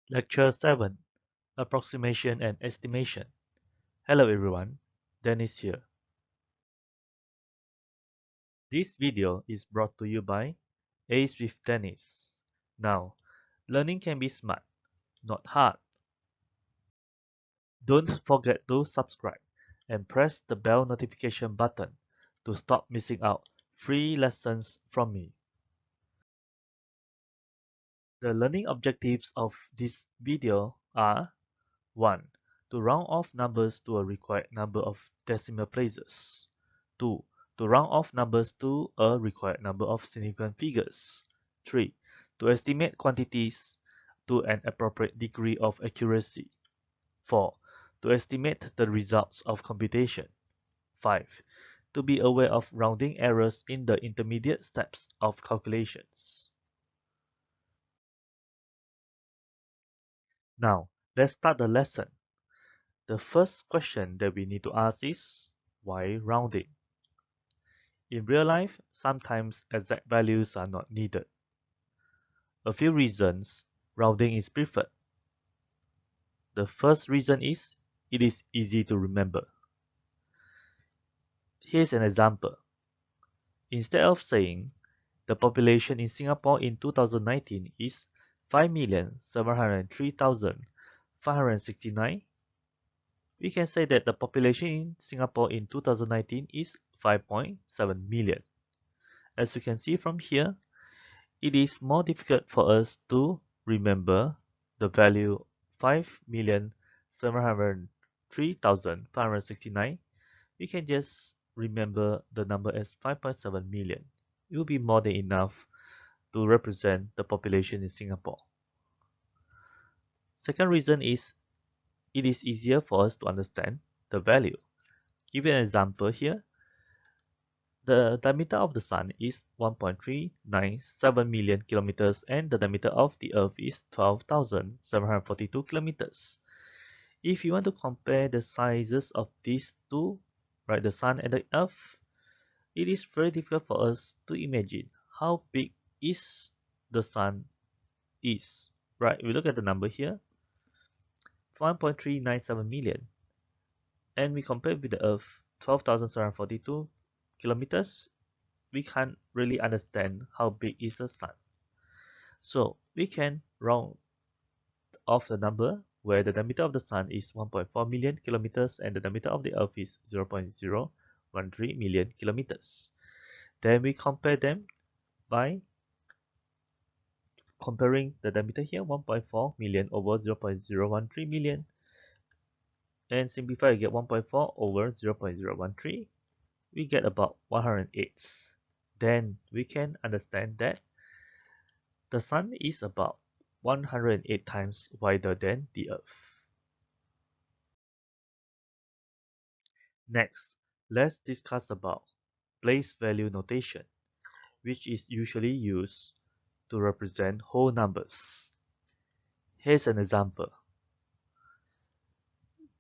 Lecture 7, Approximation and Estimation. Hello everyone, Dennis here. This video is brought to you by Ace with Dennis. Now, learning can be smart, not hard. Don't forget to subscribe and press the bell notification button to stop missing out free lessons from me. The learning objectives of this video are 1. To round off numbers to a required number of decimal places. 2. To round off numbers to a required number of significant figures. 3. To estimate quantities to an appropriate degree of accuracy. 4. To estimate the results of computation. 5. To be aware of rounding errors in the intermediate steps of calculations. Now, let's start the lesson. The first question that we need to ask is, why rounding? In real life, sometimes exact values are not needed. A few reasons rounding is preferred. The first reason is, it is easy to remember. Here's an example. Instead of saying, the population in Singapore in 2019 is 5,703,569, we can say that the population in Singapore in 2019 is 5.7 million. As you can see from here, it is more difficult for us to remember the value 5,703,569. We can just remember the number as 5.7 million. It will be more than enough to represent the population in Singapore. Second reason is, it is easier for us to understand the value. Give you an example here. The diameter of the Sun is 1.397 million kilometers and the diameter of the Earth is 12,742 kilometers. If you want to compare the sizes of these two, right, the Sun and the Earth, it is very difficult for us to imagine how big is the Sun is. Right, we look at the number here, 1.397 million, and we compare with the Earth, 12,742 kilometers. We can't really understand how big is the Sun. So we can round off the number where the diameter of the Sun is 1.4 million kilometers and the diameter of the Earth is 0.013 million kilometers. Then we compare them by comparing the diameter here, 1.4 million over 0.013 million, and simplify, we get 1.4 over 0.013. We get about 108. Then we can understand that the Sun is about 108 times wider than the Earth. Next, let's discuss about place value notation, which is usually used to represent whole numbers. Here's an example.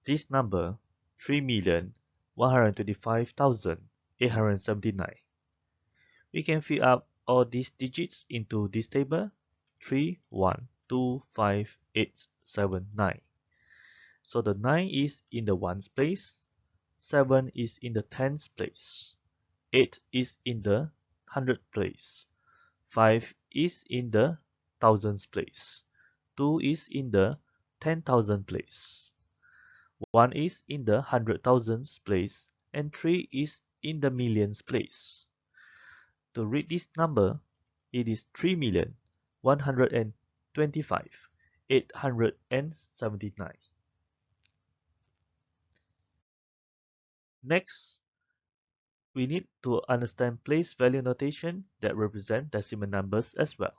This number, 3,125,879. We can fill up all these digits into this table, 3,125,879. So the 9 is in the ones place, 7 is in the tens place, 8 is in the hundred place, 5 is in the thousands place, 2 is in the 10,000 place, 1 is in the 100,000s place, and 3 is in the millions place. To read this number, it is 3,125,879. Next, we need to understand place value notation that represent decimal numbers as well.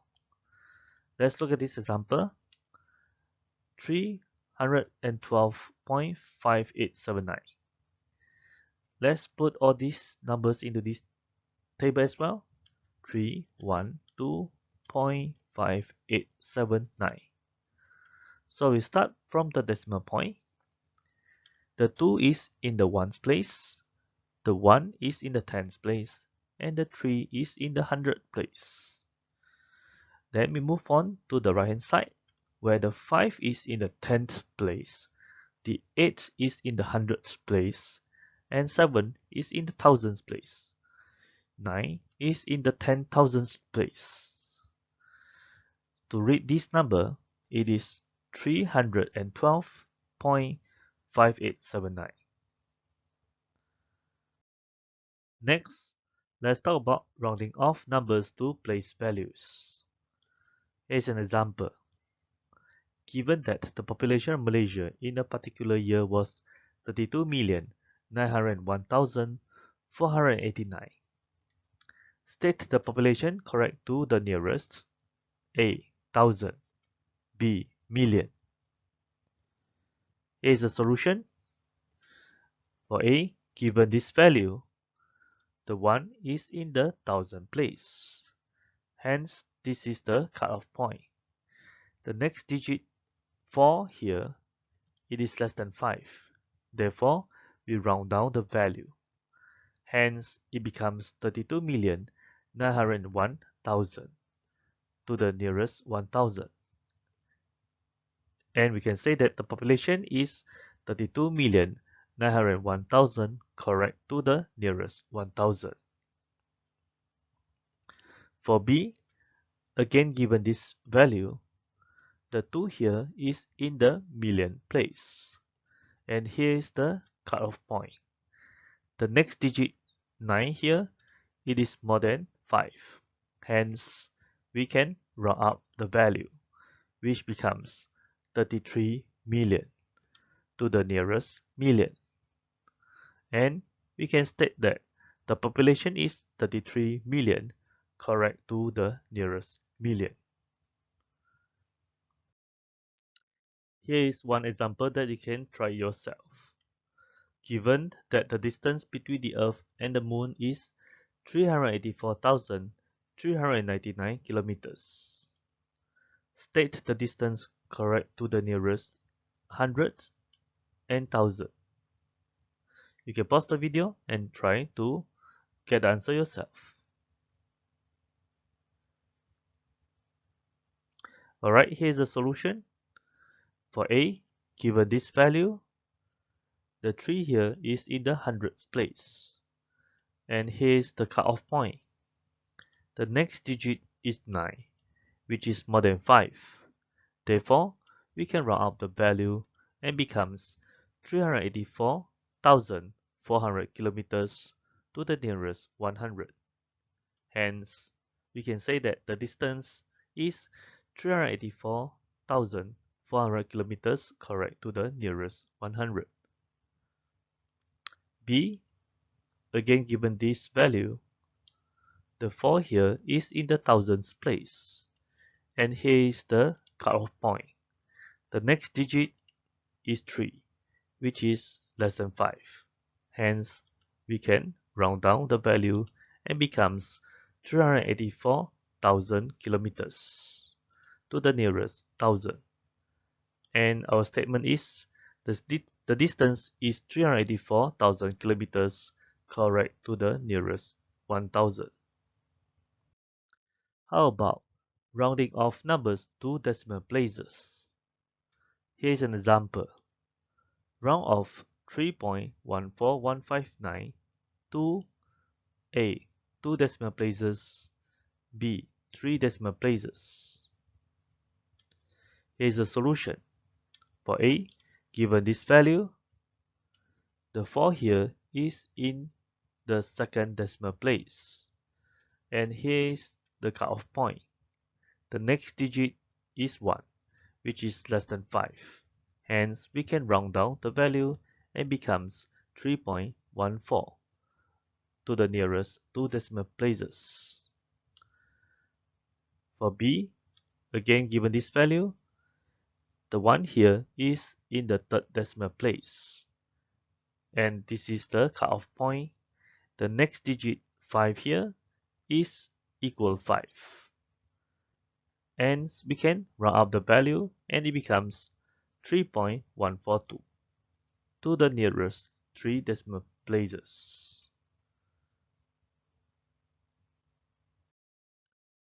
Let's look at this example. 312.5879. Let's put all these numbers into this table as well. 312.5879. So we start from the decimal point. The 2 is in the ones place, the 1 is in the tens place, and the 3 is in the hundred place. Then we move on to the right hand side. where the 5 is in the 10th place, the 8 is in the 100th place, and 7 is in the 1000th place. 9 is in the 10,000th place. To read this number, it is 312.5879. Next, let's talk about rounding off numbers to place values. Here's an example. Given that the population of Malaysia in a particular year was 32,901,489, state the population correct to the nearest: A. 1000, B. Million. Here's a solution. For A, given this value, the 1 is in the 1000 place. Hence, this is the cutoff point. The next digit 4 here, it is less than 5. Therefore, we round down the value. Hence, it becomes 32,901,000 to the nearest 1000. And we can say that the population is 32,901,000 correct to the nearest 1000. For B, again given this value, the 2 here is in the million place. And here is the cutoff point. The next digit 9 here, it is more than 5. Hence, we can round up the value, which becomes 33 million to the nearest million. And we can state that the population is 33 million correct to the nearest million. Here is one example that you can try yourself. Given that the distance between the Earth and the Moon is 384,399 kilometers, state the distance correct to the nearest hundreds and thousand. You can pause the video and try to get the answer yourself. Alright, here's the solution. For A, given this value, the 3 here is in the hundreds place. And here's the cutoff point. The next digit is 9, which is more than 5. Therefore, we can round up the value and becomes 384,400 kilometers to the nearest 100. Hence, we can say that the distance is 384,400 kilometers correct to the nearest 100. B, again given this value, the 4 here is in the thousands place. And here is the cutoff point. The next digit is 3, which is less than 5. Hence, we can round down the value and becomes 384,000 kilometers to the nearest 1000. And our statement is the distance is 384,000 kilometers correct to the nearest 1000. How about rounding off numbers to decimal places? Here's an example. Round off 3.14159 to A, 2 decimal places, B, 3 decimal places. Here's a solution. For A, given this value, the 4 here is in the second decimal place. And here's the cutoff point. The next digit is 1, which is less than 5. Hence, we can round down the value and becomes 3.14 to the nearest 2 decimal places. For B, again given this value, the 1 here is in the third decimal place. And this is the cutoff point. The next digit 5 here is equal 5. Hence, we can round up the value and it becomes 3.142 to the nearest 3 decimal places.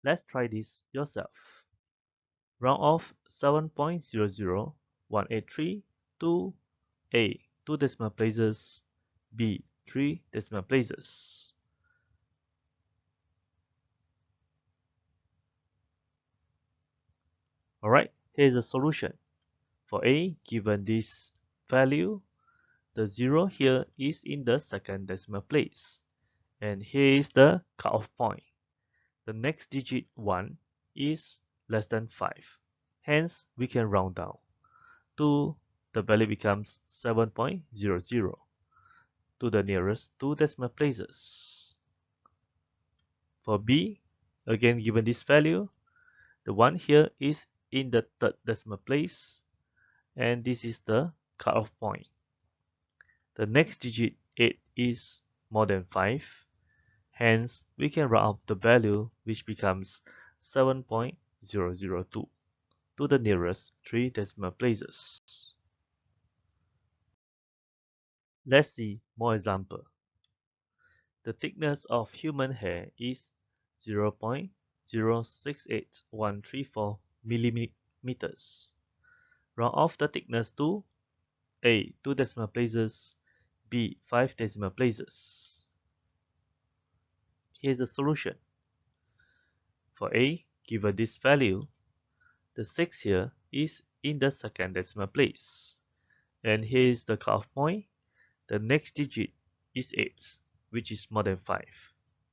Let's try this yourself. Round off 7.00183 to A, 2 decimal places, B, 3 decimal places. Alright, here's a solution. For A, given this value, the 0 here is in the second decimal place. And here is the cutoff point. The next digit 1 is less than 5. Hence, we can round down to the value becomes 7.00 to the nearest 2 decimal places. For B, again given this value, the 1 here is in the third decimal place, and this is the cutoff point. The next digit 8 is more than 5, hence we can round up the value, which becomes 7.002 to the nearest 3 decimal places. Let's see more example. The thickness of human hair is 0.068134 millimeters. Round off the thickness to A, 2 decimal places, B, 5 decimal places. Here's the solution. For A, given this value, the 6 here is in the second decimal place. And here is the cutoff point. The next digit is 8, which is more than 5.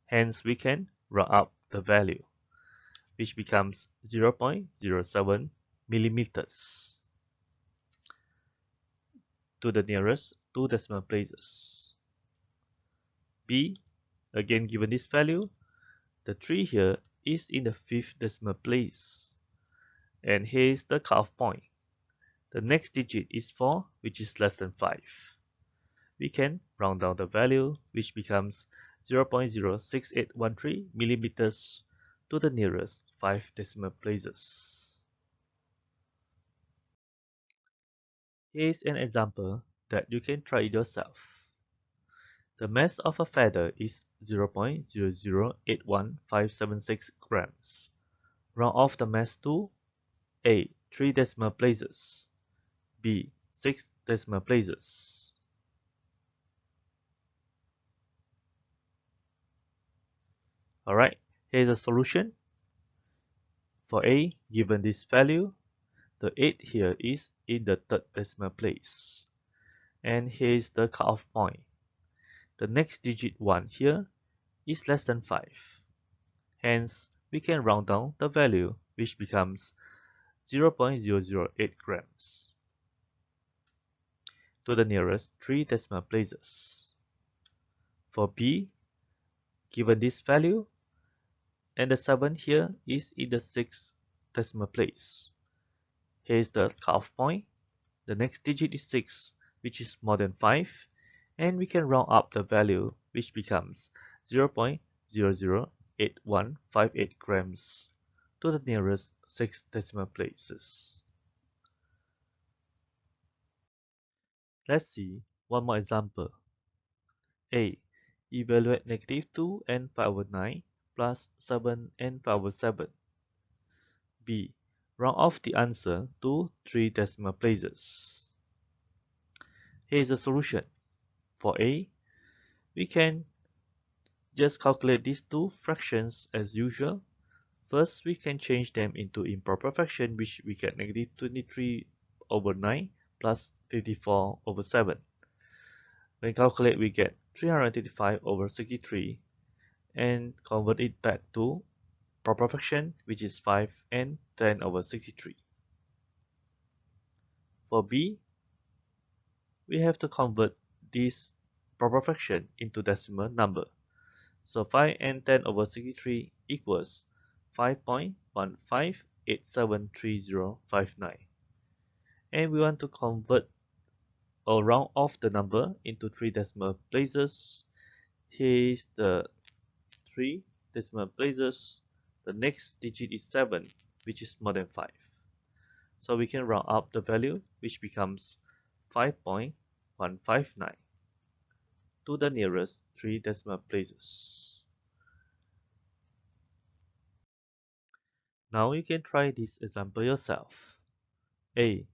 Hence, we can round up the value, which becomes 0.07 millimeters to the nearest 2 decimal places. B, again given this value, the 3 here is in the 5th decimal place. And here is the cutoff point. The next digit is 4, which is less than 5. We can round down the value, which becomes 0.06813 millimeters to the nearest 5 decimal places. Here's an example that you can try yourself. The mass of a feather is 0.0081576 grams. Round off the mass to A, 3 decimal places, B, 6 decimal places. Alright, here's a solution. For A, given this value, the 8 here is in the third decimal place. And here's the cutoff point. The next digit 1 here is less than 5. Hence, we can round down the value, which becomes 0.008 grams to the nearest 3 decimal places. For B, given this value, and the 7 here is in the 6th decimal place. Here is the cutoff point. The next digit is 6, which is more than 5, and we can round up the value, which becomes 0.008158 grams to the nearest 6 decimal places. Let's see one more example. A. Evaluate negative 2n power 9 plus 7n power 7. B. Round off the answer to 3 decimal places. Here is a solution. For A, we can just calculate these two fractions as usual. First, we can change them into improper fraction, which we get negative 23 over 9 plus 54 over 7. When calculate, we get 335 over 63, and convert it back to proper fraction, which is 5 and 10 over 63. For B, we have to convert this proper fraction into decimal number. So 5 and 10 over 63 equals 5.15873059. And we want to convert or round off the number into 3 decimal places. Here is the 3 decimal places. The next digit is 7, which is more than 5. So we can round up the value, which becomes 5.159 to the nearest 3 decimal places. Now you can try this example yourself. A.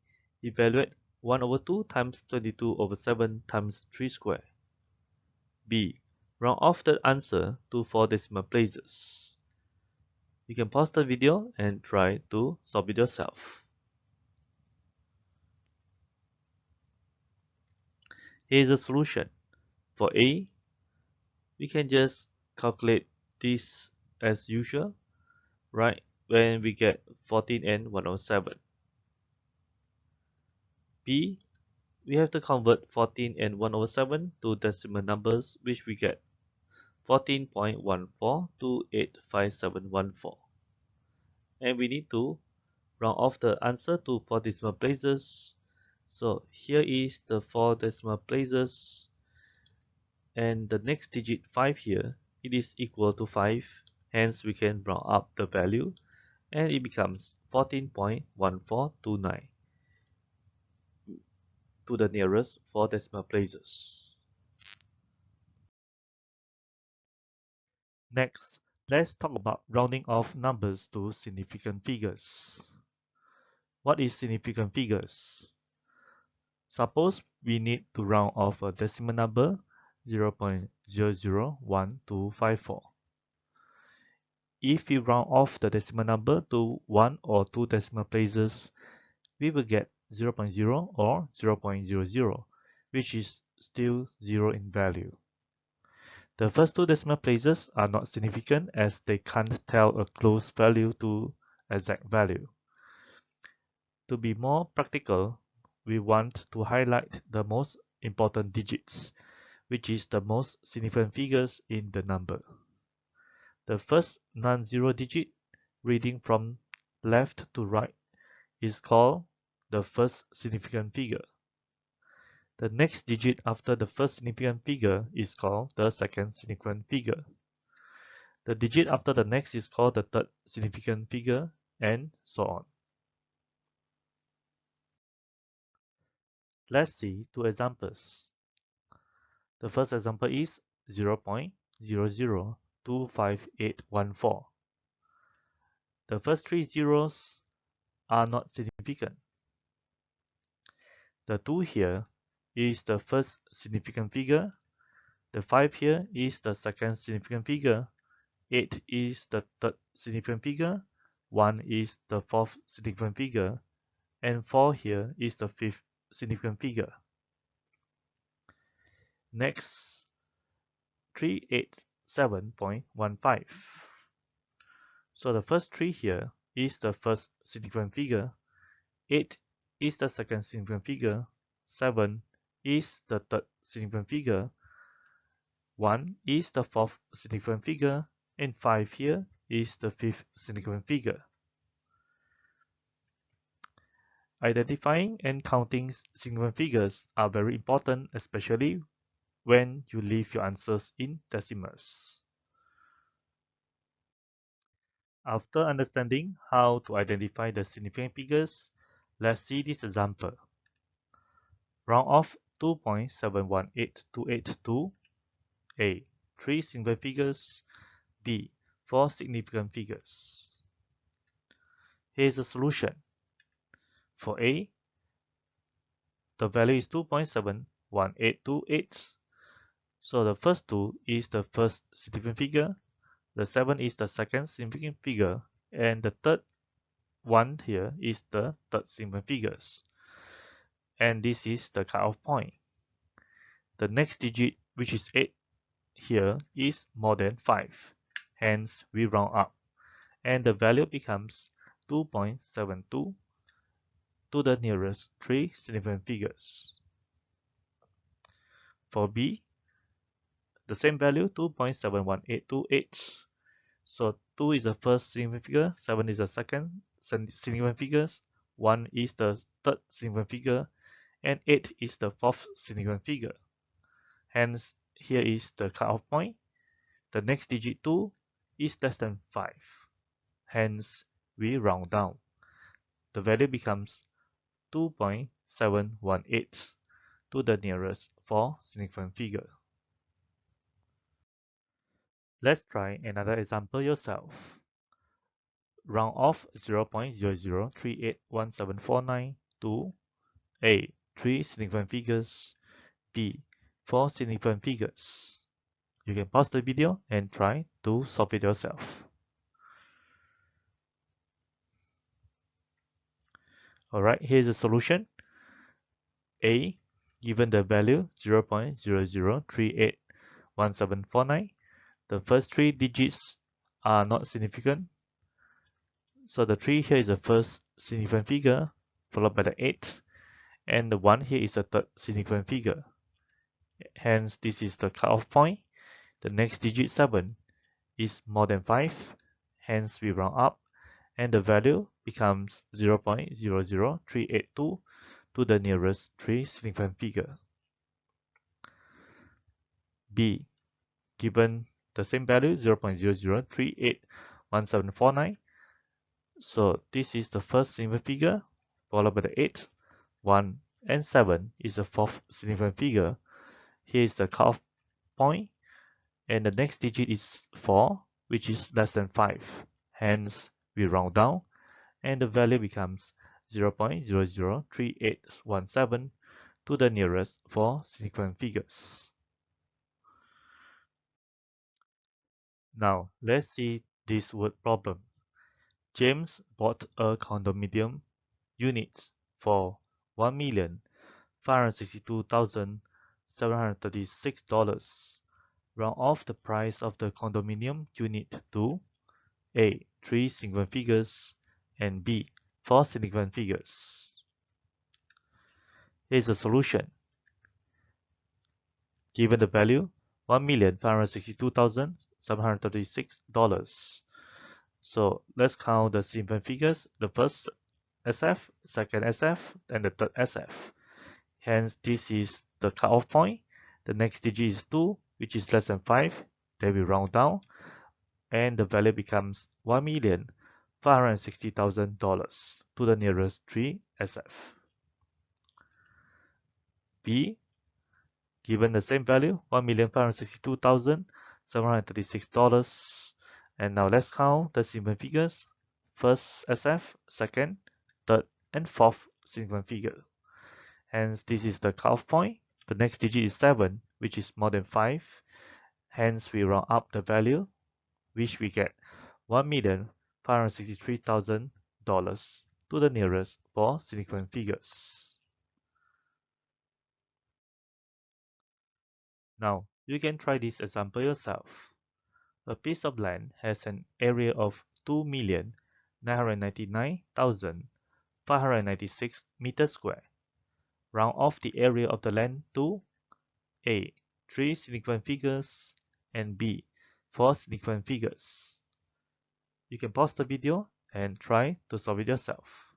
Evaluate 1 over 2 times 22 over 7 times 3 squared. B. Round off the answer to 4 decimal places. You can pause the video and try to solve it yourself. Here is the solution. For A, we can just calculate this as usual, right? When we get 14 and 107. B, we have to convert 14 and 107 to decimal numbers, which we get 14.14 to 85714. And we need to round off the answer to 4 decimal places. So here is the 4 decimal places, and the next digit 5 here, it is equal to 5, hence we can round up the value and it becomes 14.1429 to the nearest 4 decimal places. Next, let's talk about rounding off numbers to significant figures. What is significant figures? Suppose we need to round off a decimal number 0.001254. If we round off the decimal number to 1 or 2 decimal places, we will get 0.0 or 0.00, which is still 0 in value. The first 2 decimal places are not significant as they can't tell a close value to exact value. To be more practical, we want to highlight the most important digits, which is the most significant figures in the number. The first non-zero digit, reading from left to right, is called the first significant figure. The next digit after the first significant figure is called the second significant figure. The digit after the next is called the third significant figure, and so on. Let's see 2 examples. The first example is 0.002584. The first 3 zeros are not significant. The 2 here is the first significant figure, the 5 here is the second significant figure, 8 is the third significant figure, 1 is the fourth significant figure, and 4 here is the fifth significant figure. Next, 387.15. So the first 3 here is the first significant figure, 8 is the second significant figure, 7 is the third significant figure, 1 is the fourth significant figure, and 5 here is the fifth significant figure. Identifying and counting significant figures are very important, especially when you leave your answers in decimals. After understanding how to identify the significant figures, let's see this example. Round off 2.718282. A. 3 significant figures. B. 4 significant figures. Here's the solution. For A, the value is 2.71828. So the first 2 is the first significant figure, the 7 is the second significant figure, and the third one here is the third significant figures. And this is the cutoff point. The next digit, which is 8 here, is more than 5. Hence, we round up, and the value becomes 2.72 to the nearest 3 significant figures. For B, the same value, 2.71828. So 2 is the first significant figure, 7 is the second significant figures, 1 is the third significant figure, and 8 is the fourth significant figure. Hence, here is the cutoff point. The next digit 2 is less than 5. Hence, we round down. The value becomes 2.718 to the nearest 4 significant figure. Let's try another example yourself. round off 0.00381749 to A. 3 significant figures, B. 4 significant figures. You can pause the video and try to solve it yourself. Alright, here's the solution. A. Given the value 0.00381749, the first three digits are not significant. So the 3 here is the first significant figure, followed by the 8, and the 1 here is the third significant figure. Hence, this is the cutoff point. The next digit 7 is more than 5, hence we round up, and the value becomes 0.00382 to the nearest 3 significant figure. B. Given the same value 0.00381749, so this is the first significant figure, followed by the 8, 1, and 7 is the fourth significant figure. Here is the cutoff point, and the next digit is 4, which is less than 5. Hence, we round down, and the value becomes 0.003817 to the nearest 4 significant figures. Now, let's see this word problem. James bought a condominium unit for $1,562,736. Round off the price of the condominium unit to A. 3 significant figures and B. 4 significant figures. Here's a solution. Given the value $1,562,736. So let's count the significant figures, the first SF, second SF, and the third SF. Hence, this is the cutoff point. The next digit is 2, which is less than 5. Then we round down, and the value becomes $1,560,000 to the nearest 3 SF. B. Given the same value, $1,562,736. And now let's count the significant figures. First SF, second, third, and fourth significant figure. Hence, this is the cutoff point. The next digit is 7, which is more than 5. Hence, we round up the value, which we get $1,563,000 to the nearest 4 significant figures. Now, you can try this example yourself. A piece of land has an area of 2,999,596 meters square. Round off the area of the land to A. 3 significant figures and B. 4 significant figures. You can pause the video and try to solve it yourself.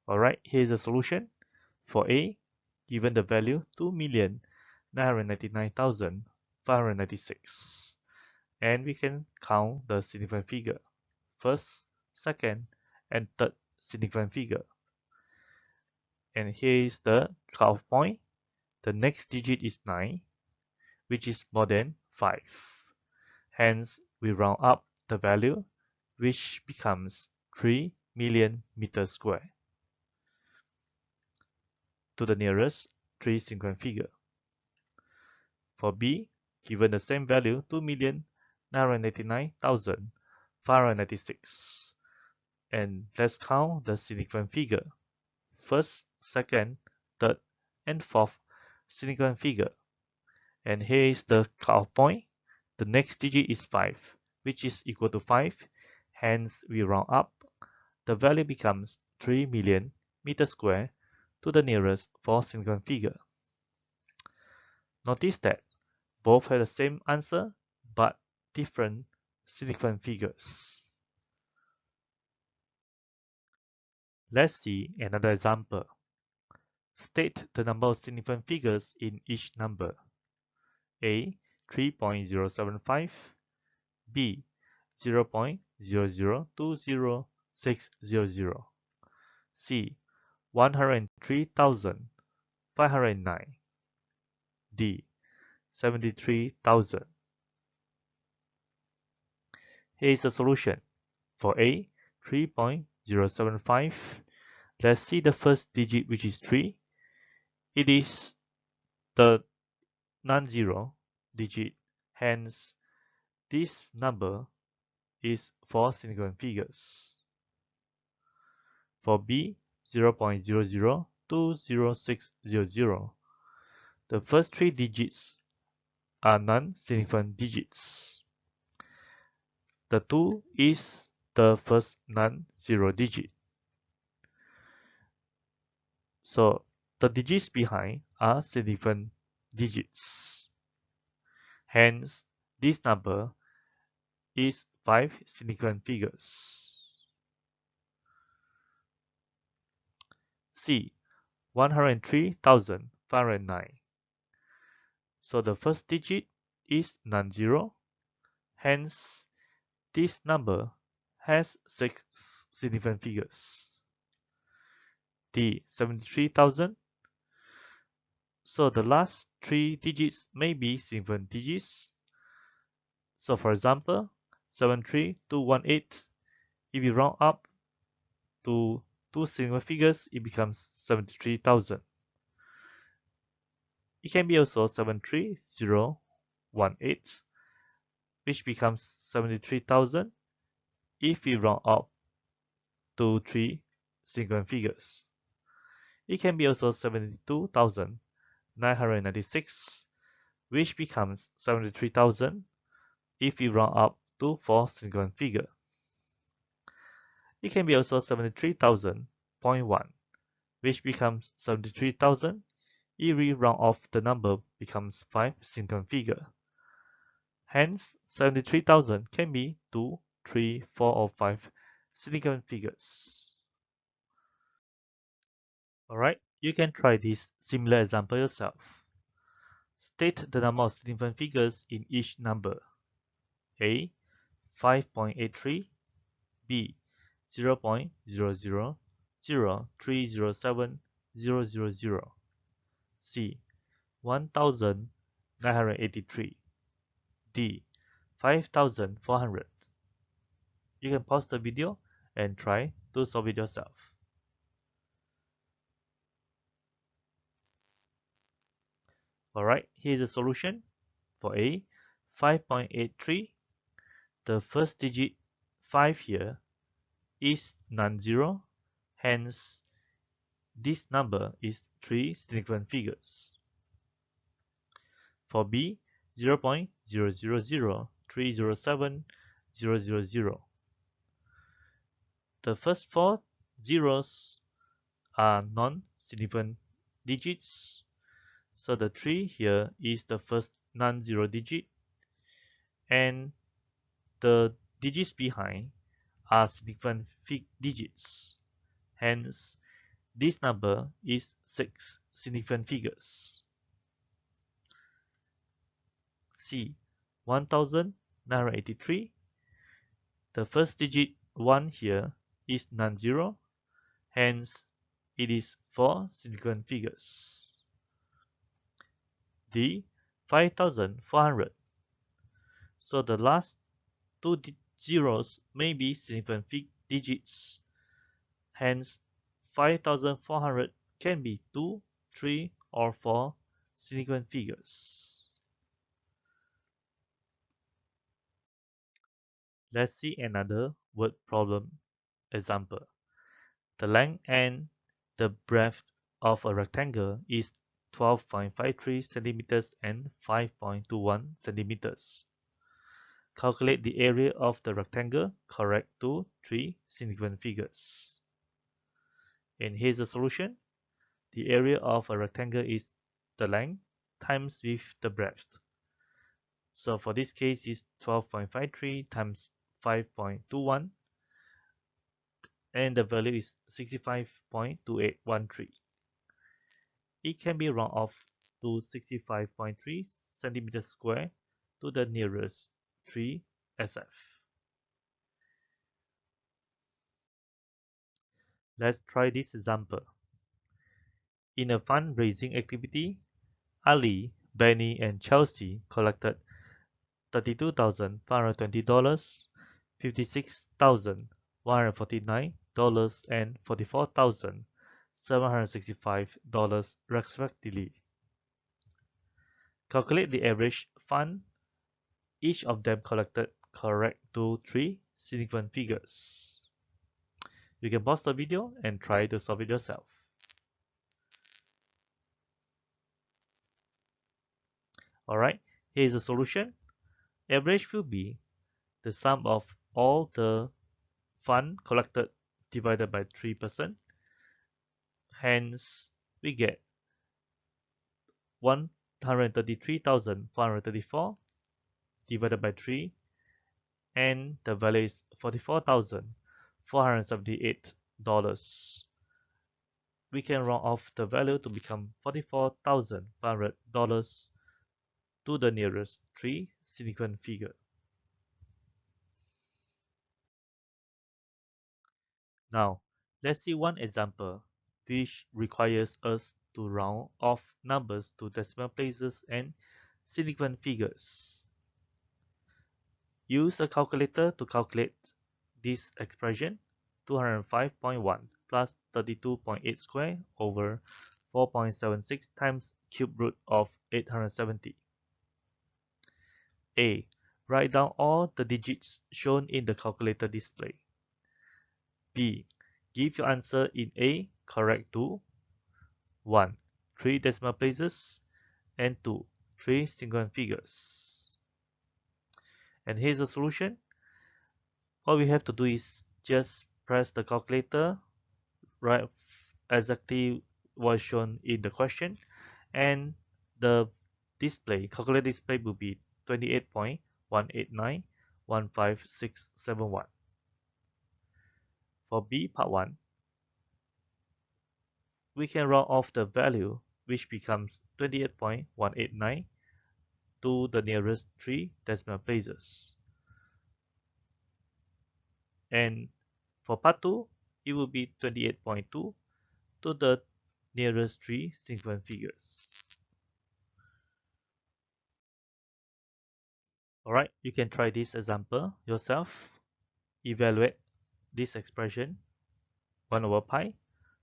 Alright, here's the solution. For A, given the value 2,999,596, and we can count the significant figure, first, second, and third significant figure. And here is the cutoff point. The next digit is 9, which is more than 5. Hence, we round up the value, which becomes 3 million meters square to the nearest 3 significant figure. For B, given the same value 2,989,596. And let's count the significant figure. First, second, third, and fourth significant figure. And here is the cutoff point. The next digit is 5, which is equal to 5. Hence, we round up. The value becomes 3 million meters square to the nearest 4 significant figure. Notice that both have the same answer, but different significant figures. Let's see another example. State the number of significant figures in each number. A. 3.075, B. 0.0020600, C. 103,509, D. 73,000. Here is the solution. For A, 3.075. Let's see the first digit, which is 3. It is the non-zero digit. Hence, this number is 4 significant figures. For B, 0.00200600. The first 3 digits are non-significant digits. The 2 is the first non-zero digit. So the digits behind are significant digits. Hence, this number is 5 significant figures. C. 103,509. So the first digit is non-zero. Hence, this number has 6 significant figures. D. 73,000. So the last 3 digits may be significant digits. So for example, 73218, if you round up to 2 significant figures, it becomes 73,000. It can be also 73018, which becomes 73,000 if we round up to 3 significant figures. It can be also 72,996, which becomes 73,000 if we round up to 4 significant figures. It can be also 73,000.1, which becomes 73,000 if we round off the number becomes 5 significant figure. Hence, 73,000 can be 2, 3, 4, or 5 significant figures. Alright, you can try this similar example yourself. State the number of significant figures in each number. A. 5.83. B. 0.000307,000. C. 1,983. D. 5,400. You can pause the video and try to solve it yourself. Alright, here's the solution. For A, 5.83, the first digit 5 here is non-zero, hence this number is 3 significant figures. For B, 0.000307,000. The first 4 zeros are non-significant digits, so the 3 here is the first non-zero digit, and the digits behind are significant digits. Hence, this number is 6 significant figures. C. 1,983. The first digit 1 here is non-zero, hence it is 4 significant figures. D. 5,400. So the last 2 zeros may be significant digits, hence 5,400 can be 2, 3, or 4 significant figures. Let's see another word problem example. The length and the breadth of a rectangle is 12.53 centimeters and 5.21 centimeters. Calculate the area of the rectangle correct to 3 significant figures. And here's the solution. The area of a rectangle is the length times with the breadth. So for this case is 12.53 times 5.21, and the value is 65.2813. It can be rounded off to 65.3 centimeters square to the nearest 3 SF. Let's try this example. In a fundraising activity, Ali, Benny, and Chelsea collected $32,520 $56,149 and $44,765 respectively. Calculate the average fund. Each of them collected correct to three significant figures. You can pause the video and try to solve it yourself. Alright, here is the solution. Average will be the sum of all the fund collected divided by 3%. Hence, we get 133,434 divided by 3, and the value is $44,478. We can round off the value to become $44,500 to the nearest three significant figure. Now, let's see one example which requires us to round off numbers to decimal places and significant figures. Use a calculator to calculate this expression: 205.1 plus 32.8 squared over 4.76 times cube root of 870. A. Write down all the digits shown in the calculator display. B. Give your answer in A correct to 1. 3 decimal places and 2. 3 significant figures. And here's the solution. All we have to do is just press the calculator right exactly what shown in the question, and the calculator display will be 28.189,15671. For B part 1, we can round off the value, which becomes 28.189 to the nearest 3 decimal places. And for part 2, it will be 28.2 to the nearest 3 significant figures. Alright, you can try this example yourself. Evaluate this expression: 1 over pi,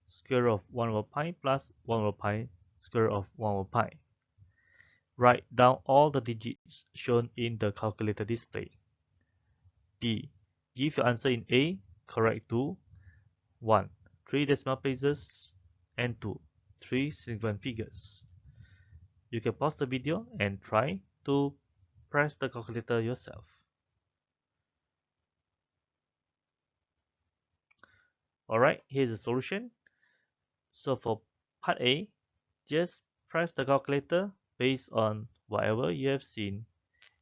square root of 1 over pi plus 1 over pi, square root of 1 over pi. Write down all the digits shown in the calculator display. B. Give your answer in A correct to 1. 3 decimal places and 2. 3 significant figures. You can pause the video and try to press the calculator yourself. Alright, here's the solution. So for part A, just press the calculator based on whatever you have seen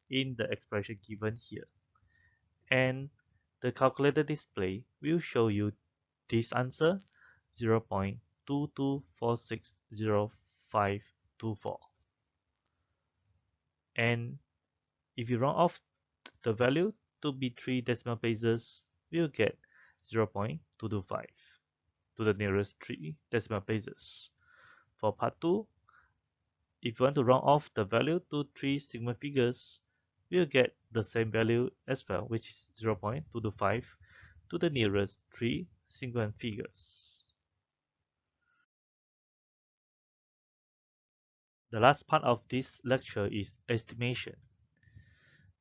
in the expression given here. And the calculator display will show you this answer: 0.22460524. And if you round off the value to be 3 decimal places, we'll get 0.225 to the nearest 3 decimal places. For part 2, if you want to round off the value to 3 significant figures, we'll get the same value as well, which is 0.225 to the nearest 3 significant figures. The last part of this lecture is estimation.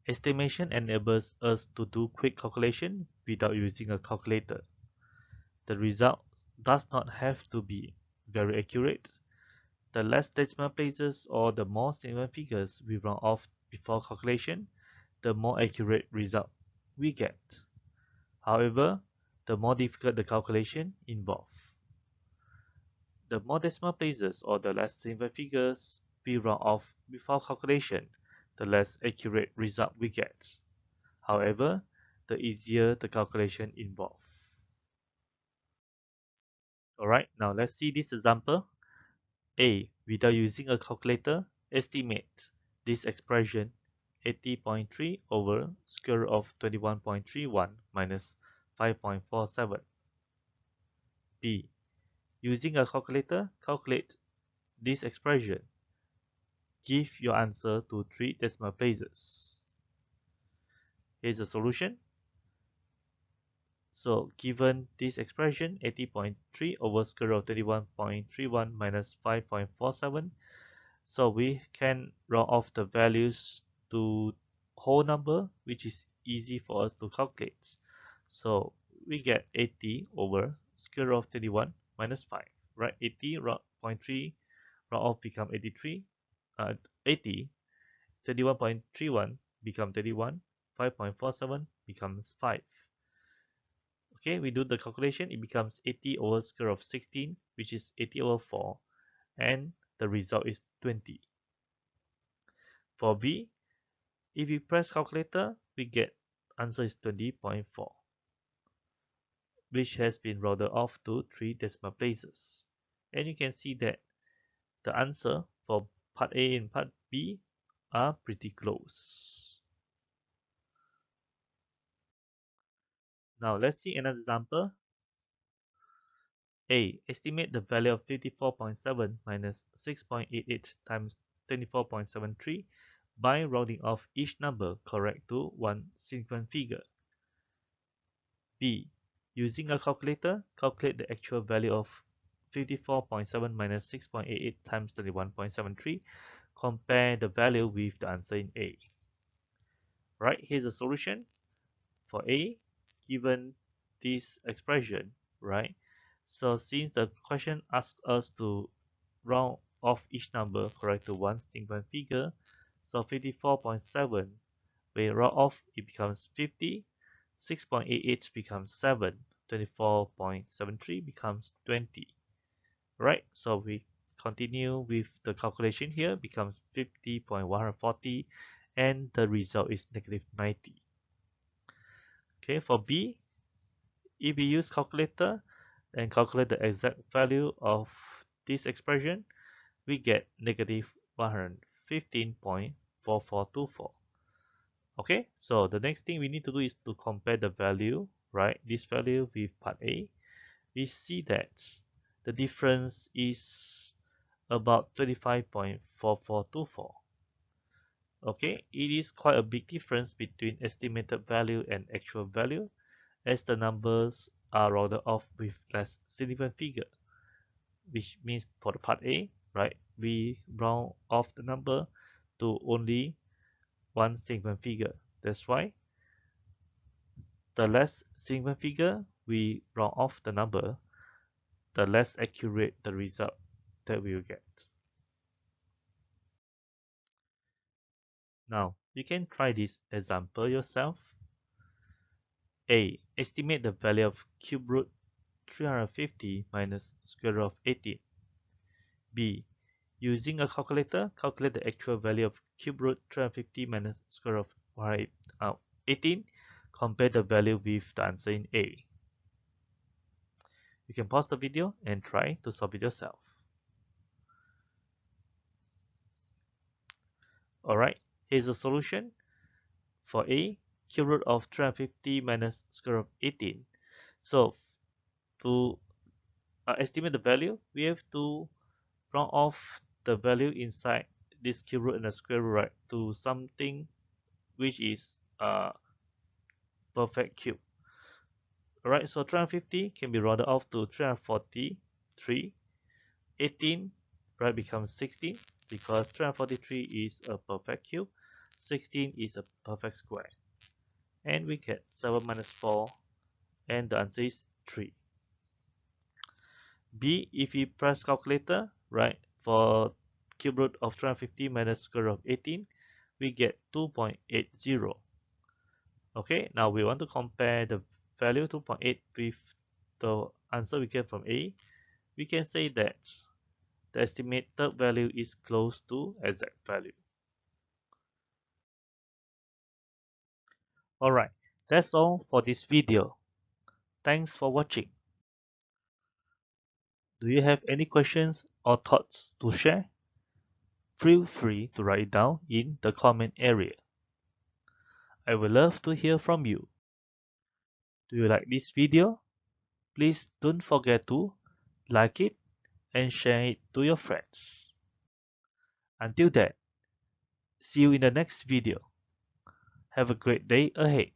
Estimation enables us to do quick calculation without using a calculator. The result does not have to be very accurate. The less decimal places or the more significant figures we round off before calculation, the more accurate result we get. However, the more difficult the calculation involved. The more decimal places or the less significant figures we round off before calculation, the less accurate result we get. However, the easier the calculation involved. Alright, now let's see this example. A. Without using a calculator, estimate this expression: 80.3 over square root of 21.31 minus 5.47. B. Using a calculator, calculate this expression. Give your answer to 3 decimal places. Here's the solution. So given this expression, 80.3 over square root of 31.31 minus 5.47, so we can round off the values to whole number, which is easy for us to calculate. So we get 80 over square root of 31 minus 5, right? 80.3 round off become 83, 80, 31.31 become 31, 5.47 becomes 5. Okay, we do the calculation, it becomes 80 over square root of 16, which is 80 over 4, and the result is 20. For B, if we press calculator, we get answer is 20.4, which has been rounded off to 3 decimal places. And you can see that the answer for part A and part B are pretty close. Now let's see another example. A. Estimate the value of 54.7 minus 6.88 times 24.73 by rounding off each number correct to one significant figure. B. Using a calculator, calculate the actual value of 54.7 minus 6.88 times 21.73. Compare the value with the answer in A. Right, here's a solution. For A, given this expression, right? So since the question asks us to round off each number correct to one significant figure, so 54.7 we round off, it becomes 50, 6.88 becomes 7, 24.73 becomes 20. Right, so we continue with the calculation here, becomes 50.140, and the result is negative 90. Okay, for B, if we use calculator and calculate the exact value of this expression, we get negative 115.4424. Okay, so the next thing we need to do is to compare the value, right? This value with part A. We see that the difference is about 25.4424. Okay, it is quite a big difference between estimated value and actual value, as the numbers are rounded off with less significant figure, which means for the part A, right, we round off the number to only one significant figure. That's why the less significant figure we round off the number, the less accurate the result that we will get. Now, you can try this example yourself. A. Estimate the value of cube root 350 minus square root of 18. B. Using a calculator, calculate the actual value of cube root 350 minus square root of 18. Compare the value with the answer in A. You can pause the video and try to solve it yourself. Alright, here's the solution. For A, cube root of 350 minus square root of 18. So, to estimate the value, we have to round off the value inside this cube root and the square root, right, to something which is a perfect cube. Alright, so 350 can be rounded off to 343. 18, right, becomes 16 because 343 is a perfect cube. 16 is a perfect square. And we get 7 minus 4, and the answer is 3. B, if we press calculator, right, for cube root of 350 minus square root of 18, we get 2.80. Okay, now we want to compare the value 2.8 with the answer we get from A. We can say that the estimated value is close to exact value. Alright, that's all for this video. Thanks for watching. Do you have any questions or thoughts to share? Feel free to write it down in the comment area. I would love to hear from you. Do you like this video? Please don't forget to like it and share it to your friends. Until then, see you in the next video. Have a great day ahead.